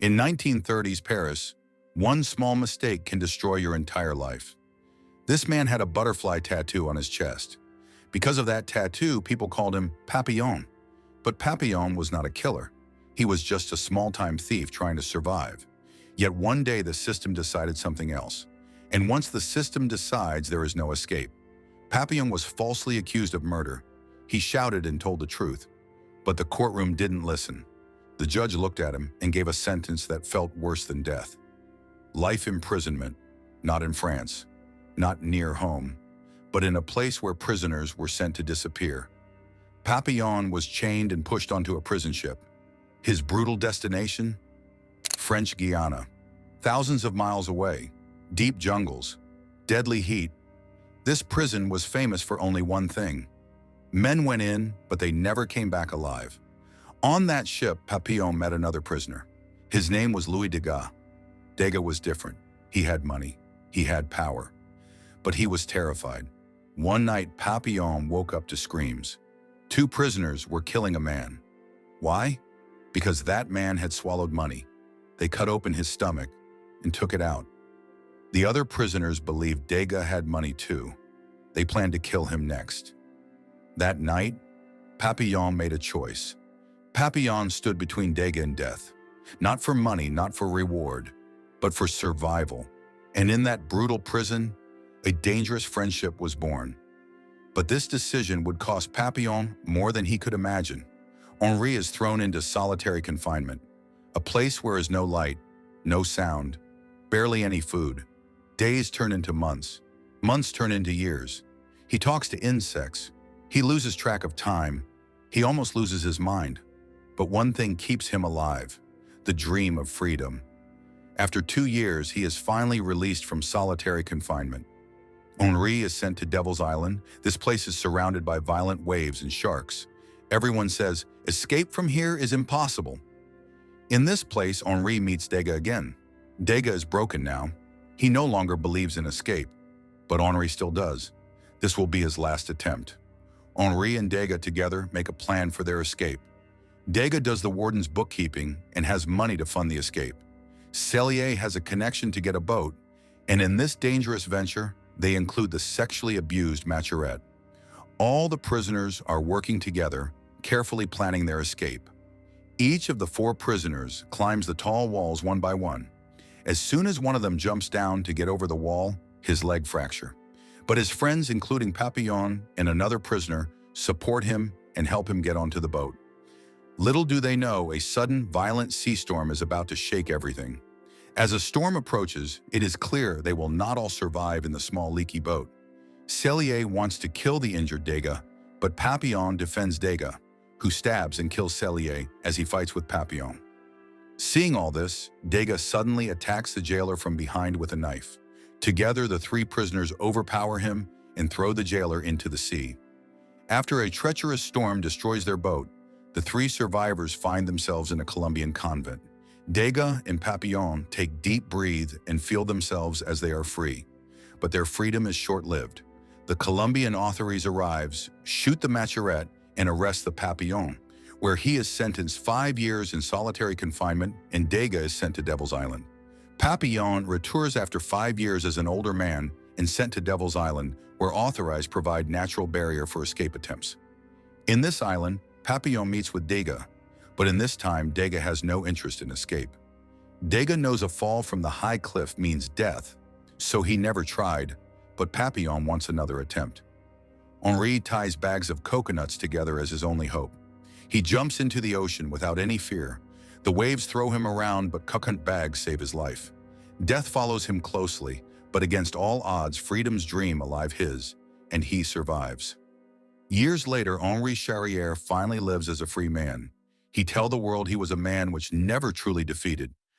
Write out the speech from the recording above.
In 1930s Paris, one small mistake can destroy your entire life. This man had a butterfly tattoo on his chest. Because of that tattoo, people called him Papillon. But Papillon was not a killer. He was just a small-time thief trying to survive. Yet one day the system decided something else. And once the system decides, there is no escape. Papillon was falsely accused of murder. He shouted and told the truth. But the courtroom didn't listen. The judge looked at him and gave a sentence that felt worse than death. Life imprisonment, not in France, not near home, but in a place where prisoners were sent to disappear. Papillon was chained and pushed onto a prison ship. His brutal destination? French Guiana. Thousands of miles away, deep jungles, deadly heat. This prison was famous for only one thing. Men went in, but they never came back alive. On that ship, Papillon met another prisoner. His name was Louis Degas. Degas was different. He had money. He had power. But he was terrified. One night, Papillon woke up to screams. Two prisoners were killing a man. Why? Because that man had swallowed money. They cut open his stomach and took it out. The other prisoners believed Degas had money too. They planned to kill him next. That night, Papillon made a choice. Papillon stood between Degas and death. Not for money, not for reward, but for survival. And in that brutal prison, a dangerous friendship was born. But this decision would cost Papillon more than he could imagine. Henri is thrown into solitary confinement, a place where is no light, no sound, barely any food. Days turn into months. Months turn into years. He talks to insects. He loses track of time. He almost loses his mind. But one thing keeps him alive, the dream of freedom. After 2 years, he is finally released from solitary confinement. Henri is sent to Devil's Island. This place is surrounded by violent waves and sharks. Everyone says, escape from here is impossible. In this place, Henri meets Degas again. Degas is broken now. He no longer believes in escape, but Henri still does. This will be his last attempt. Henri and Degas together make a plan for their escape. Degas does the warden's bookkeeping and has money to fund the escape. Cellier has a connection to get a boat, and in this dangerous venture, they include the sexually abused Maturette. All the prisoners are working together, carefully planning their escape. Each of the 4 prisoners climbs the tall walls one by one. As soon as one of them jumps down to get over the wall, his leg fracture. But his friends, including Papillon and another prisoner, support him and help him get onto the boat. Little do they know, a sudden, violent sea storm is about to shake everything. As a storm approaches, it is clear they will not all survive in the small leaky boat. Cellier wants to kill the injured Degas, but Papillon defends Degas, who stabs and kills Cellier as he fights with Papillon. Seeing all this, Degas suddenly attacks the jailer from behind with a knife. Together, the 3 prisoners overpower him and throw the jailer into the sea. After a treacherous storm destroys their boat, the 3 survivors find themselves in a Colombian convent. Degas and Papillon take deep breath and feel themselves as they are free. But their freedom is short-lived. The Colombian authorities arrives, shoot the Maturette, and arrest the Papillon, where he is sentenced 5 years in solitary confinement and Degas is sent to Devil's Island. Papillon returns after 5 years as an older man and sent to Devil's Island, where authorities provide natural barrier for escape attempts. In this island, Papillon meets with Degas, but in this time, Degas has no interest in escape. Degas knows a fall from the high cliff means death, so he never tried, but Papillon wants another attempt. Henri ties bags of coconuts together as his only hope. He jumps into the ocean without any fear. The waves throw him around, but coconut bags save his life. Death follows him closely, but against all odds, freedom's dream alive his, and he survives. Years later, Henri Charrière finally lives as a free man. He tells the world he was a man which never truly defeated.